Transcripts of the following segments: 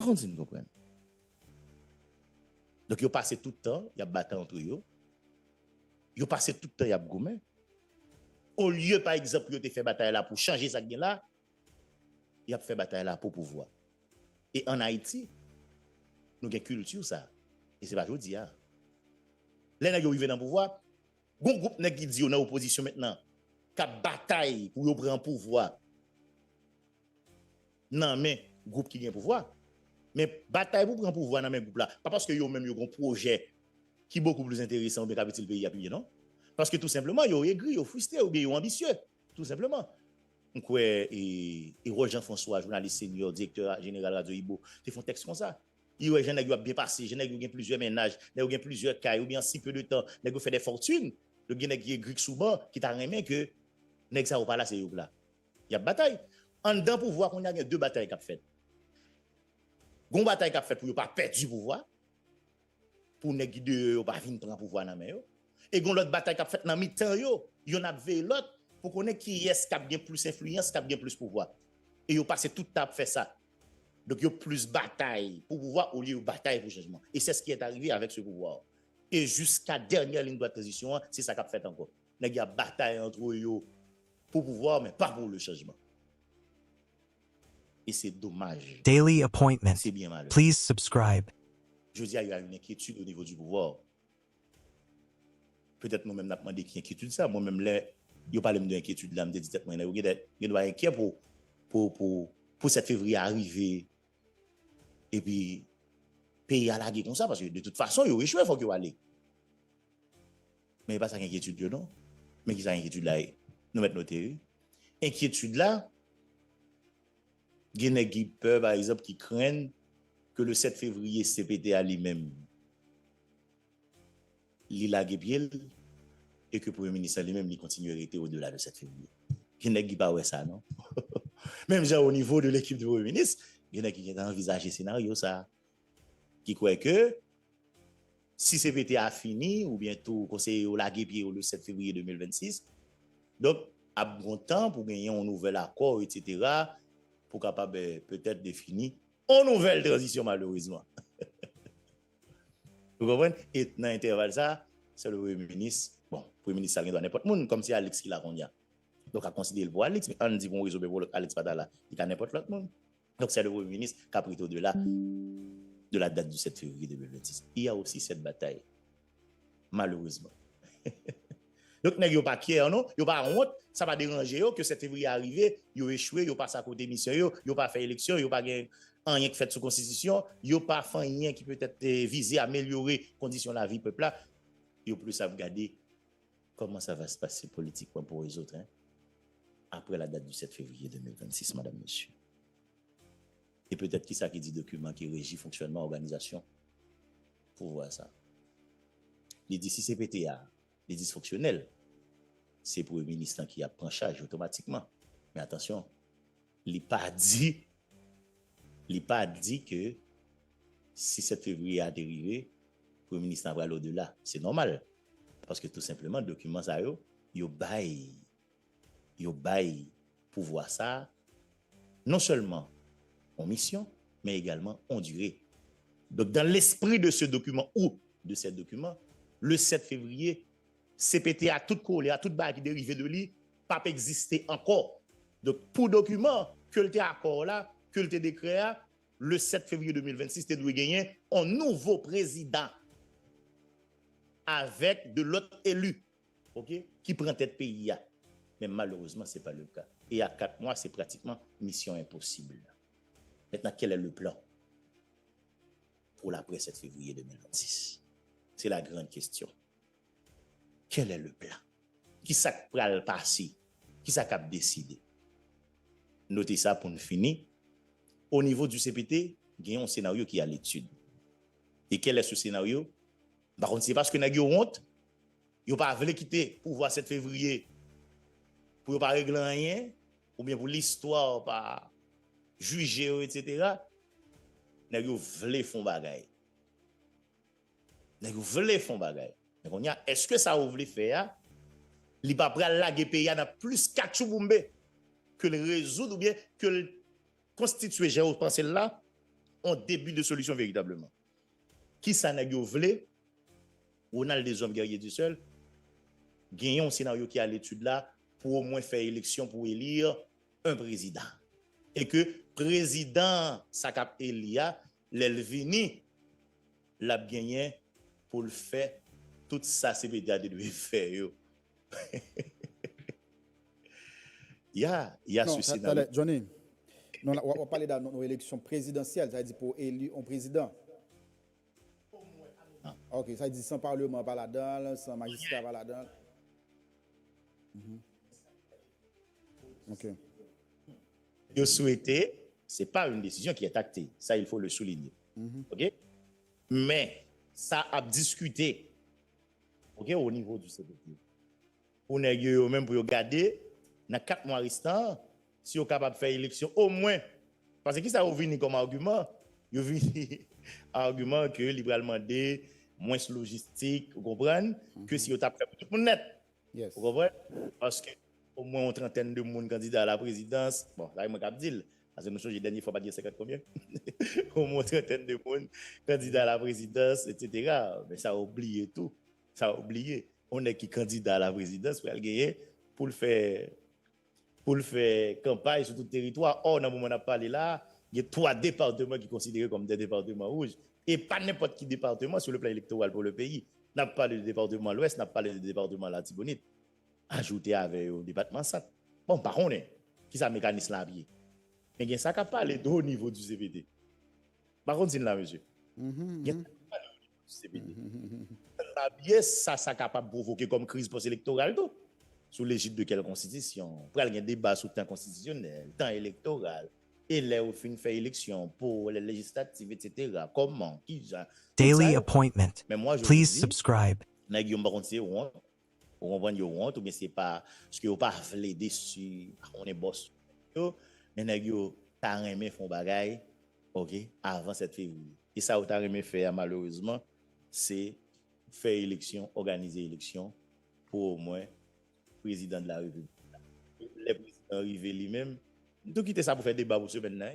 Continue de comprendre. Donc, ils ont passé tout le temps, il y a battu entre eux. Ils ont passé tout le temps, il y a goumé. Au lieu, par exemple, ils ont fait bataille là pour changer ça là, ils ont fait bataille là pour pouvoir. Et en Haïti, nous avons une culture ça. Et c'est pas aujourd'hui. Les gens qui arrivent dans le pouvoir, un groupe qui dit dans l'opposition maintenant, qui a bataille pour prendre le pouvoir. Non, mais groupe qui a le pouvoir. Mais bataille pour prendre le pouvoir dans le même groupe là. Pas parce que yo même yo un projet qui est beaucoup plus intéressant que le pays appuyer, non? Parce que tout simplement, yo aigri, yo frustré, ou bien yo ambitieux. Tout simplement. Donc, et Jean-François, journaliste senior, directeur général Radio Ibo, tu font texte comme ça. Il y a des gens qui bien passé, des gens qui ont plusieurs ménages, des gens qui ont plusieurs cas, ou bien si peu de temps, des gens qui ont fait des fortunes, le gens qui est grec souvent, qui t'a remis que, n'est ça ou pas là, c'est là. Il y a bataille. En dedans, pour voir qu'on a deux batailles qui ont fait. Une bataille qui a fait pour ne pas perdre du pouvoir, pour ne pas venir prendre le pouvoir dans la main. Et l'autre bataille qui a fait dans le mi-temps, il y en a l'autre pour connaître qui est-ce qui a bien plus influence, qui a bien plus pouvoir. Et ils ont passé tout le temps pour faire ça. Donc, il y a plus bataille pour pouvoir au lieu de bataille pour changement. Et c'est ce qui est arrivé avec ce pouvoir. Et jusqu'à la dernière ligne de transition, c'est ça qu'a fait encore. Il y a bataille entre eux pour pouvoir, mais pas pour le changement. Et c'est dommage. Daily appointment. C'est bien malheureux. Please subscribe. Je dis, il y a une inquiétude au niveau du pouvoir. Peut-être nous-mêmes, nous avons demandé qui inquiétude ça. Moi-même, je parle de l'inquiétude là, je me dis, je dois inquiet pour 7 février arriver. Et puis, pays à la guerre comme ça, parce que de toute façon, il y a échoué, il faut qu'il aille. Mais il n'y a pas ça inquiétude, non? Mais qui ça inquiétude là? Nous mettons nos théories. Inquiétude là, il y a des peur, par exemple, qui craignent que le 7 février, CPT à lui-même, il a pied et que le Premier ministre lui-même, il continue à rester au-delà de 7 février. Il y a qui pas ça, non? Même genre au niveau de l'équipe du Premier ministre, il y a qui ont envisagé scénario ça. Qui croit que si CPT a fini, ou bientôt conseiller au lagué pied le 7 février 2026, donc, à bon temps pour gagner un nouvel accord, etc., pour capable peut-être définir une nouvelle transition, malheureusement. Vous comprenez? Et dans l'intervalle, ça, c'est le Premier ministre. Bon, le Premier ministre, ça doit n'importe monde, comme si Alex qui l'a connu. Donc, à considérer pour Alex, mais on dit bon réseau pour Alex Padala, il a n'importe l'autre monde. Donc, c'est le Premier ministre qui a pris au-delà de la date du 7 février 2026. Il y a aussi cette bataille, malheureusement. Donc, il n'y a pas de non? Il n'y a pas honte, ça va déranger que 7 février arrivé, il a échoué, il a pas à côté mission, il a pas fait élection, il a pas rien qui fait sous constitution, il a pas fait rien qui peut être visé à améliorer les conditions de la vie peuple là. Il a plus à regarder comment ça va se passer politiquement pour les autres, hein? Après la date du 7 février 2026, madame, monsieur. Et peut-être qui ça qui dit document qui régit fonctionnement, organisation, pour voir ça. Les dit si CPTA, les dysfonctionnels, c'est pour le ministre qui a pris en charge automatiquement. Mais attention, il n'a pas dit que si 7 février a dérivé, le ministre va aller au-delà. C'est normal. Parce que tout simplement, le document, ça yo bail pouvoir ça, non seulement en mission, mais également en durée. Donc, dans l'esprit de ce document ou de ces documents, le 7 février, CPT a tout collé, a tout bail qui dérivé de lui, pas exister encore. Donc, pour document, que le accord là, que le décret, le 7 février 2026, tu dois gagner un nouveau président avec de l'autre élu, ok, qui prend tête pays. Mais malheureusement, ce n'est pas le cas. Et à 4 mois, c'est pratiquement mission impossible. Maintenant, quel est le plan pour l'après 7 février 2026? C'est la grande question. Quel est le plan? Qui ça va le passer? Qui ça va décider? Notez ça pour nous finir. Au niveau du CPT, il y a un scénario qui est à l'étude. Et quel est ce scénario? Par contre, c'est parce que nous avons honte, ils n'ont pas voulu quitter pour voir 7 février, pour ne pas régler rien, ou bien pour l'histoire, pas juger, etc. Nous avons voulu faire bagaille. Nous avons voulu faire bagaille. Est-ce que ça a voulu faire? Il va prendre la pays dans plus 4 jours que le résoudre ou bien que le constituer, j'ai pensé là, un début de solution véritablement. Qui ça n'a pas voulu? On a des hommes guerriers du seul. Gagnons un scénario qui est à l'étude là pour au moins faire élection pour élire un président. Et que président Sakap Elia, l'Elvini, l'a gagné pour le faire. Tout ça, c'est médias de faire. Il y a non, ce scénario. Johnny, non, on va parler d'une élection présidentielle, ça veut dire pour élire un président. Ok, ça dit sans parlement pas là-dedans, sans magistrat pas là-dedans. Ok. Je souhaitais, ce n'est pas une décision qui est actée, ça il faut le souligner. Ok? Mais ça a discuté, ok, au niveau du CPT. Pour nous même pour regarder, dans 4 mois restants, si on est capable de faire élection, au moins, parce que ça a venu comme argument, il venu argument que libéralement demandé moins logistique, vous comprenez, que si on t'a fait tout le monde net. Yes. Vous comprenez? Parce que au moins une trentaine de monde candidats à la présidence, bon, là, je vais dire, parce que nous sommes la dernière fois, pas dire 50 combien, au moins une trentaine de monde candidats à la présidence, etc. Mais ça a oublié tout. Ça a oublié. On est qui candidat à la présidence pour le gagner, pour le faire campagne sur tout le territoire. Or, dans le moment où on a parlé là, il y a 3 départements qui sont considérés comme des départements rouges. Et pas n'importe qui département sur le plan électoral pour le pays. On n'a pas parlé du département l'Ouest, on n'a pas parlé du département la Tibonite. Ajouté avec le département centre. Bon, par contre, qui ça mécanisme là pied. Mais il y a ça qui a parlé au niveau du CPD. Par contre, c'est là, monsieur. Il y a ça qui a parlé au niveau du CPD. La pièce, ça capable de provoquer comme crise post-électorale, tout. Sous l'égide de quelle constitution? Pour il y a un débat sur le temps constitutionnel, temps électoral, et là, au fin fait élection pour les législatives, etc. Comment? Qui Daily appointment. Mais moi, je Please vous dis, subscribe. n'a pas honte, c'est honte. On comprend yo honte, ou bien c'est pas ce que vous pas voulez dessus, on est boss. Mais n'a yo ta remé font bagay, OK, avant 7 février. Et ça ou ta remé faire malheureusement, c'est faire élection, organiser élection pour au moins président de la République. Le président arrivé lui-même, tout quitter ça pour faire débat pour ce maintenant.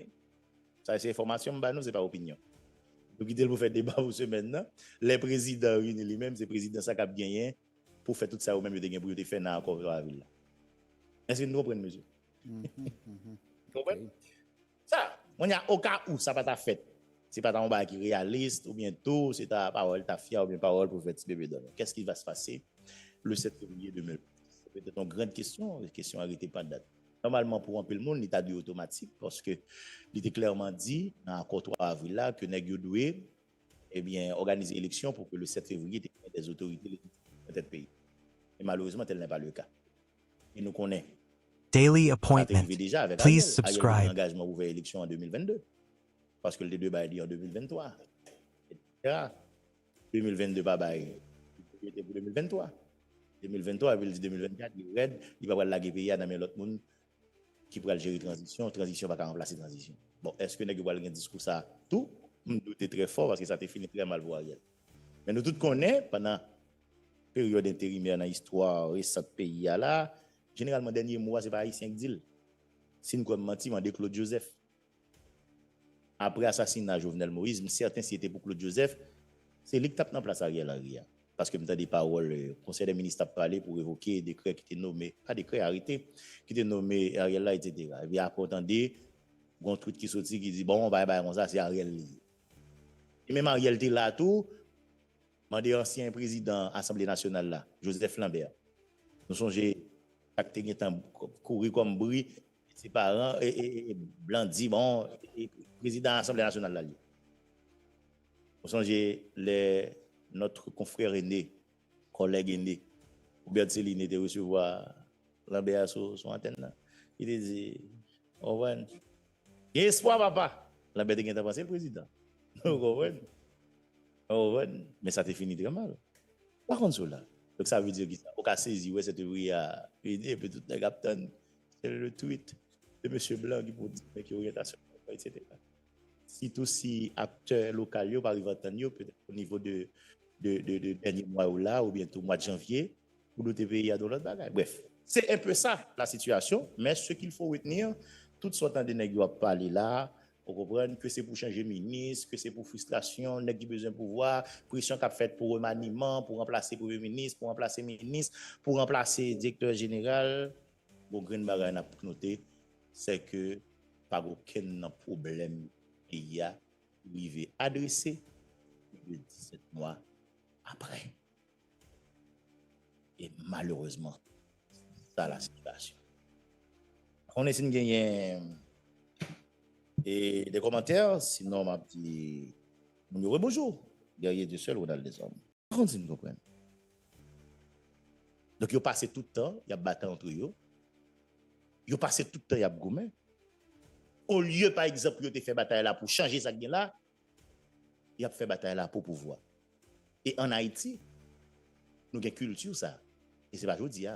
Ça c'est information, bah non, c'est pas opinion. Tout quitter pour faire débat pour ce maintenant. Le président lui-même, c'est président ça qui a gagné pour faire tout ça ou même de pour faire dans l'accord de la ville. Est-ce que nous comprenons, monsieur? Vous comprenez? Ça, on y a au cas où ça pas ta fait. C'est pas ta bail qui réaliste ou bien tout, c'est ta parole, ta fière ou bien parole pour faire petit bébé d'homme. Qu'est-ce qui va se passer le 7 février 2020? C'est peut-être une grande question, la question arrêtée pas de date. Normalement, pour un peu le monde, l'état du automatique, parce que il était clairement dit dans l'accord 3 avril là que nous devons organiser l'élection pour que le 7 février des autorités de notre pays. Et malheureusement, tel n'est pas le cas. Et nous connaissons. Daily appointment. Déjà avec Please Ariel. subscribe. Ariel a un engagement pour faire l'élection en 2022. Parce que le débat est dit en 2023. Etc. 2022, pas bail. Il était pour 2023. 2023, il dit 2024, il est il va voir la pays dans l'autre monde qui pourra gérer transition. Transition va remplacer transition. Bon, est-ce que nous avons un discours ça tout? Nous doutons très fort parce que ça a fini très mal pour Ariel. Mais nous tous connaissons pendant la période intérimaire dans l'histoire de ce pays là, généralement, dernier mois, c'est pas haïtien qui dit. Si nous avons menti, on Claude Joseph. Après l'assassinat de Jovenel Moïse, certains c'était pour Claude Joseph, c'est lui qui tape dans place Ariel Henry. Parce que nous avons des paroles, le conseil des ministres a parlé pour évoquer des décrets qui étaient nommés, pas des décrets arrêtés, qui étaient nommés Ariel là, etc. Et puis après, attendez, un truc qui sortit qui dit, bon, bye bye, comme ça, c'est Ariel. Et même Ariel était là tout, mandé ancien président de l'Assemblée nationale là, Joseph Lambert. Nous songez, acté qui courir comme bruit, ses parents, et blanc dit, bon, président de l'Assemblée nationale là. Nous songez, notre confrère aîné, collègue aîné, Robert Céline était recevoir Lambert sur son antenne là. Il dit, oh ouais, il y a espoir papa. Lambert était pensé le président. Oh ouais. Oh ouais, mais ça t'est fini très mal. Par contre, cela. Donc ça veut dire que au cas saisi, ouais, cette ouvrier a aidé, et puis tout le capitaine, c'est le tweet de M. Blanc qui pour dire qu'il y a orientation, etc. Si tous si acteurs locaux par arriver peut-être au niveau de dernier mois ou là, ou bientôt mois de janvier, pour d'autres pays à dans l'autre bagaille. Bref, c'est un peu ça la situation, mais ce qu'il faut retenir, toutes sortes de nègres parler là, Vous comprenez que c'est pour changer ministre, que c'est pour frustration, nèg qui besoin de pouvoir, pression qu'a fait pour remaniement, pour remplacer premier ministre, pour remplacer ministre, pour remplacer directeur général. Bon, grande bagaille n'a noté, c'est que pas aucun problème il y a arrivé adressé 17 mois après. Et malheureusement, ça la situation. On essaie de gagner et des commentaires, sinon ma petite bonjour. Guerrier du seul ou dans les hommes. On s'y comprend. Donc, ils passé tout le temps, il y a bataille entre eux. Ils passé tout le temps, il y a gourmet. Au lieu, par exemple, de faire bataille là pour changer ça là, il a fait bataille là pour pouvoir. Et en Haïti, nous avons une culture ça. Et c'est pas aujourd'hui.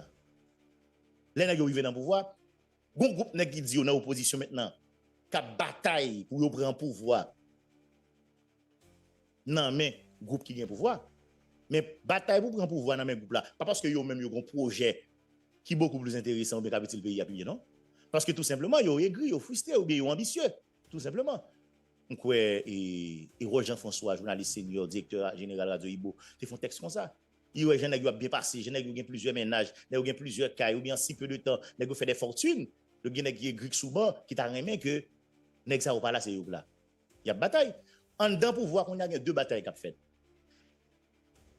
Les gens qui arrivent dans le pouvoir, un groupe qui dit dans l'opposition maintenant, qui a bataille pour prendre le pouvoir. Non, mais groupe qui vient pouvoir. Mais bataille pour prendre pouvoir dans le groupe là. Pas parce que yo même yo un projet qui est beaucoup plus intéressant que le pays appuyer, non? Parce que tout simplement, yo aigri, yo frustré, ou bien yo ambitieux. Tout simplement. Donc, et Roger Jean-François, journaliste senior, directeur général Radio Ibo, ils font texte comme ça. Ils ont bien passé, ils ont plusieurs ménages, ils ont plusieurs cas, ou bien si peu de temps, ils ont fait des fortunes. Le gars qui est grec souvent, qui t'a remis que nèg ça ou pas là, c'est là. Il y a bataille. En dedans pouvoir, on a deux batailles qui ont fait.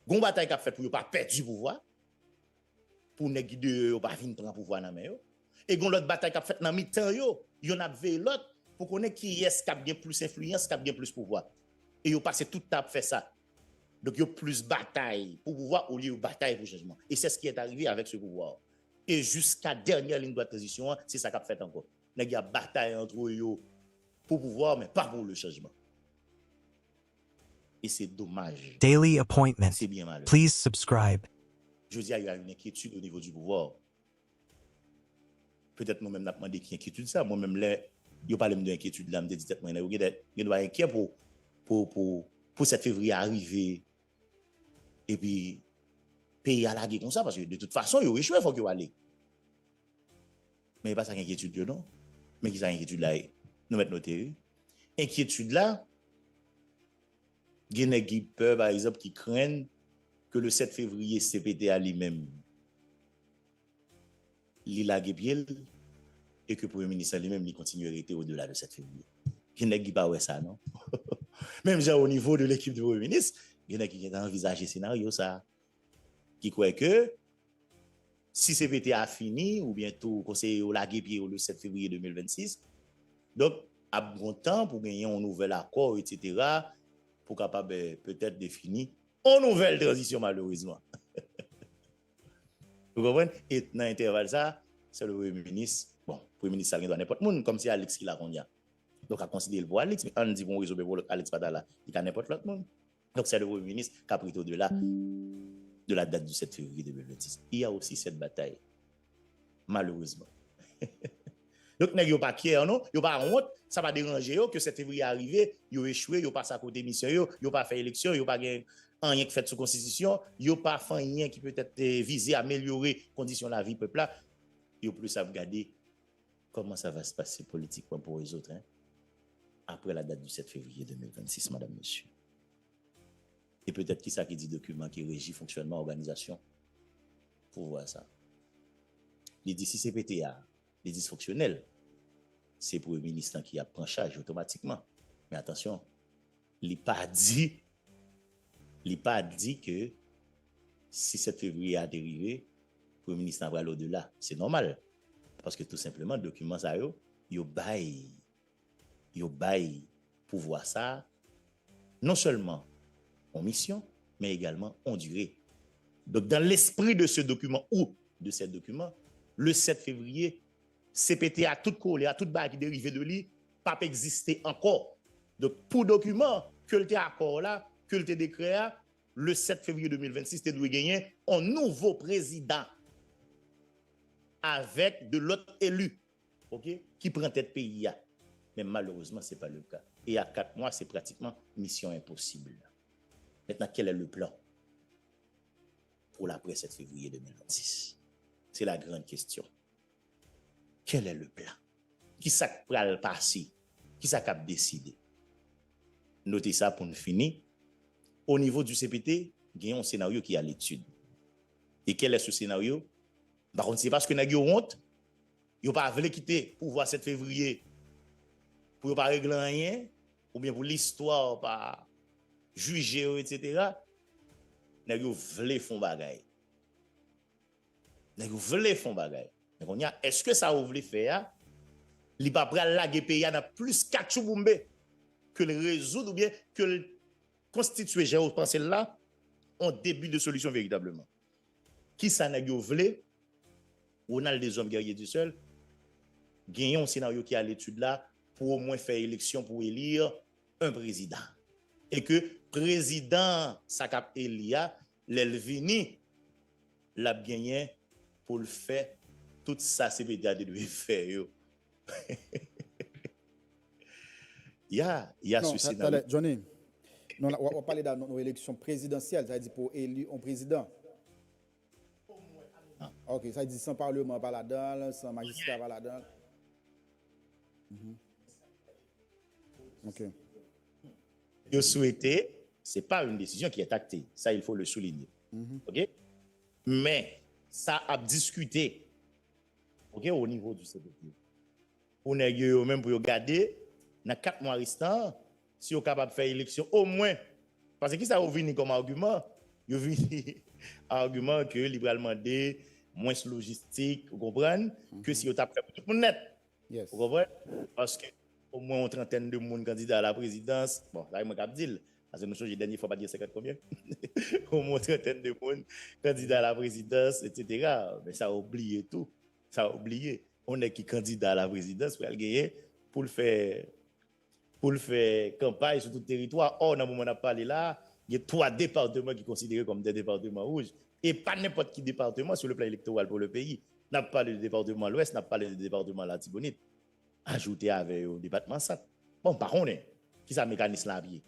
Gon bataille qui a fait pour ne pas perdre du pouvoir, pour ne pas venir prendre le pouvoir dans la main. Et gon l'autre bataille qui a fait dans mi-temps, y en a vu l'autre pour connaître qui est qui a bien plus influence, qui a bien plus pouvoir. Et yo passé tout temps faire ça. Donc yo plus bataille pour pouvoir au lieu de bataille pour changement. Et c'est ce qui est arrivé avec ce pouvoir. Et jusqu'à dernière ligne de transition, c'est ça qu'a fait encore. Il y a bataille entre eux pour pouvoir, mais pas pour le changement. Et c'est dommage. Daily appointment. C'est bien malheureux. Please subscribe. Je dis, il y a une inquiétude au niveau du pouvoir. Peut-être nous-mêmes, nous avons demandé qui inquiétude ça. Moi-même, là, je parle d'inquiétude là, je me dis, je dois être inquiet pour 7 février arriver. Et puis, pays à la guerre comme ça, parce que de toute façon, il y a échoué, il faut qu'il y ait. Mais il n'y a pas ça inquiétude, non? Mais qui ça inquiétude là? Nous mettons noter. Inquiétude là, il y a des peur, par exemple, qui craignent que le 7 février, CPTA lui-même, il a pied et que le Premier ministre lui-même, il continue à rester au-delà de 7 février. Il y a qui pas ouais ça, non? Même genre au niveau de l'équipe du Premier ministre, il y a qui ont envisagé scénario ça. Qui croit que si CPTA a fini, ou bientôt conseiller au lagué pied le 7 février 2026, donc, à bon temps pour gagner un nouvel accord, etc., pour capable peut-être définir une nouvelle transition, malheureusement. Vous comprenez? Et dans l'intervalle, ça, c'est le Premier ministre. Bon, le Premier ministre, ça doit n'importe qui, comme si Alex qui l'a connu. Donc, à considérer le pour Alex, mais on dit bon réseau pour Alex Padala, il a n'importe l'autre monde. Donc, c'est le Premier ministre qui a pris au-delà de la date du 7 février 2026. Il y a aussi cette bataille, malheureusement. Donc, il n'y a pas de non, il n'y a pas honte, ça va déranger que 7 février arrivé, il a échoué, il a passé à côté de mission, il n'a pas fait élection, il n'a pas rien qui fait sous constitution, il n'a pas fait rien qui peut être visé à améliorer les conditions de la vie du peuple là. Il a plus à regarder comment ça va se passer politiquement pour les autres, hein, après la date du 7 février 2026, madame, monsieur. Et peut-être qui ça qui dit document qui régit fonctionnement, organisation, pour voir ça. Les dit si CPTA, les dysfonctionnels, c'est pour le ministre qui prend charge automatiquement. Mais attention, il n'a pas dit que si 7 février a dérivé, le Premier ministre va aller au-delà. C'est normal. Parce que tout simplement, le document, ça, il bail pour voir ça, non seulement en mission, mais également en durée. Donc, dans l'esprit de ce document ou de ces documents, le 7 février, CPTA a tout collé, a toute bail qui dérivé de lui, pas exister encore. Donc, pour document, que le accord là, que le décret, le 7 février 2026, tu dois gagner un nouveau président avec de l'autre élu, ok, qui prend tête pays. Mais malheureusement, ce n'est pas le cas. Et à 4 mois, c'est pratiquement mission impossible. Maintenant, quel est le plan pour l'après 7 février 2026? C'est la grande question. Quel est le plan? Qui ça va le passer qui ça cap décider. Notez ça pour nous finir. Au niveau du CPT, il y a un scénario qui est à l'étude. Et quel est ce scénario? Par contre, c'est parce que nous avons honte, ils n'ont pas voulu quitter pour voir 7 février, pour ne pas régler rien, ou bien pour l'histoire, pas juger, etc. Nous avons voulu faire bagaille. Nous avons voulu faire bagaille. Donc, est-ce que ça vous voulez faire? Il va prendre la pays a plus 4 boumbe que le résoudre ou bien que le constituer, j'ai pensé là, en début de solution véritablement. Qui ça n'a voulu? On a des hommes guerriers du seul. Gagnons un scénario qui est à l'étude là pour au moins faire élection pour élire un président. Et que président Sakap Elia, l'Elvini, l'a gagné pour le faire. Tout ça, c'est médias de faire. Il y a non, ce scénario. Johnny, non, on va parler d'une élection présidentielle, ça veut dire pour élire un président. Ah. Ok, ça veut dire sans parlement pas là-dedans, sans magistrat pas là-dedans. Ok. Yo souhaité, ce n'est pas une décision qui est actée. Ça, il faut le souligner. OK? Mais ça a discuté, OK, au niveau du CPT. On est même pour regarder, dans 4 mois restants, si on est capable de faire élection, au moins, parce que qui ça a venu comme argument? Il a venu argument que libéralement demandé moins logistique, vous comprenez, que si on a fait tout le monde net. Yes. Vous comprenez? Parce que au moins une trentaine de monde candidats à la présidence, bon, là, je vais dire, parce que nous sommes la dernière fois, pas dire 50 combien, au moins une trentaine de monde candidats à la présidence, etc. Mais ça a oublié tout. Ça a oublié. On est qui candidat à la présidence pour le gagner, pour le faire campagne sur tout le territoire. Or, dans le moment où on a parlé là, il y a 3 départements qui sont considérés comme des départements rouges. Et pas n'importe quel département sur le plan électoral pour le pays. On n'a pas parlé du département l'Ouest, on n'a pas parlé du département la Tibonite. Ajouté avec le département ça. Bon, par contre, qui ça mécanisme là pied.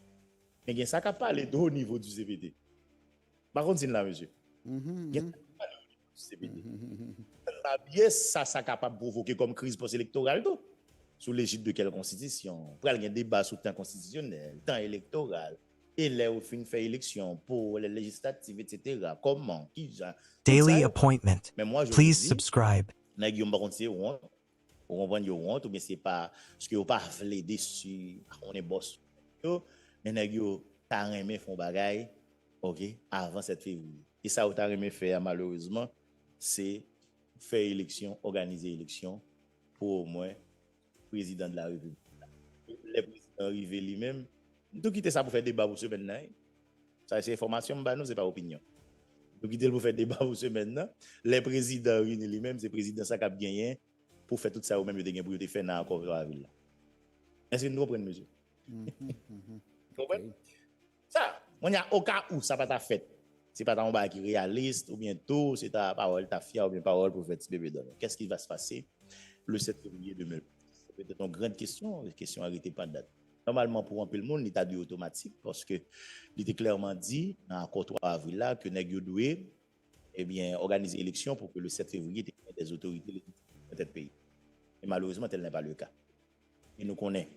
Mais il y a ça qui a parlé au niveau du CPT. Par contre, c'est là, monsieur. Il y a ça qui a parlé au niveau du CPT. Ça capable de provoquer comme crise post-électorale tout. Sous l'égide de quelle constitution? Pour il y a un débat sur le temps constitutionnel, temps électoral, et là, au fin fait élection pour les législatives, etc. Comment? Qui ça? Daily appointment. Mais moi, je Please vous dis, subscribe. n'a pas honte, c'est honte. On va dire honte, ou bien c'est pas ce que vous pas voulu dessus, on est boss. Mais n'a pas aimé font bagaille, OK, avant 7 février. Et ça, vous avez aimé faire malheureusement, c'est faire élection, organiser élection pour au moins président de la République. Les présidents arrivés lui-même, tout quitter ça pour faire débat pour ce maintenant. Ça c'est information, nous c'est pas opinion. Tout quitter pour faire débat pour ce maintenant. Les présidents réunis lui-même, c'est président ça qui a gagné pour faire tout ça ou même de pour faire dans encore la ville. Est-ce que nous comprenons monsieur? Comprenez? Ça, on y a au cas où ça pas ta fête. C'est pas un bail qui réaliste ou bien tout, c'est ta parole, ta fière ou bien parole pour faire petit bébé d'homme. Qu'est-ce qui va se passer le 7 février 2020? C'est peut-être une grande question, une question arrêtée par date. Normalement, pour un peu le monde, l'état du automatique, parce que il était clairement dit, dans l'accord 3 avril là, que Nègre doué, eh bien, organiser l'élection pour que le 7 février, des autorités de notre pays. Et malheureusement, tel n'est pas le cas. Et nous connaissons.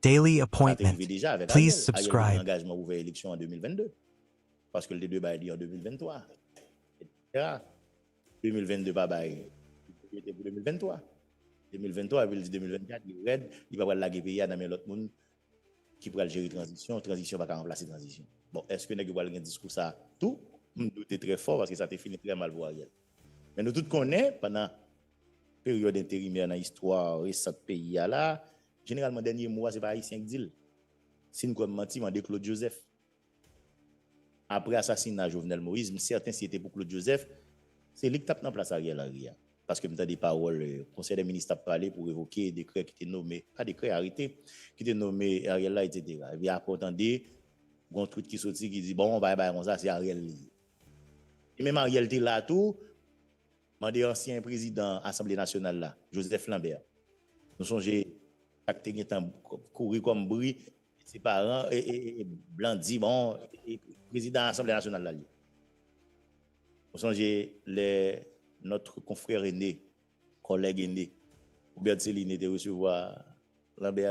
Daily appointment. Déjà avec Please Ariel, subscribe. engagement pour faire l'élection en 2022. Parce que le débat est dit en 2023. Etc. 2022, pas bail. Il était pour 2023. 2023, il dit 2024, il va voir la pays dans l'autre monde qui pourra gérer transition. Transition va remplacer transition. Bon, est-ce que nous avons un discours ça tout? Nous doutons très fort parce que ça a fini très mal pour Ariel. Mais nous tous connaissons pendant la période intérimaire dans l'histoire de ce pays-là, généralement, dernier mois, ce n'est pas haïtien qui dit. Si nous avons menti, on dit Claude Joseph. Après l'assassinat de Jovenel Moïse, certains, si c'était pour Claude Joseph, c'est lui qui tape dans la place Ariel Henry. Parce que nous avons des paroles, le Conseil des ministres a parlé pour évoquer des décrets qui étaient nommés, pas des décrets arrêtés, qui étaient nommés Ariel là, etc. Et puis après, attendez, un truc qui sortit qui dit, bon, on ça, c'est Ariel. Et même Ariel était là tout, mandé ancien président de l'Assemblée nationale là, Joseph Lambert. Nous songeons acté courir comme bruit, ses parents et blanc dit bon, président de l'Assemblée nationale là. Nous songeons notre confrère aîné, collègue aîné, Robert Céline était recevoir Lambert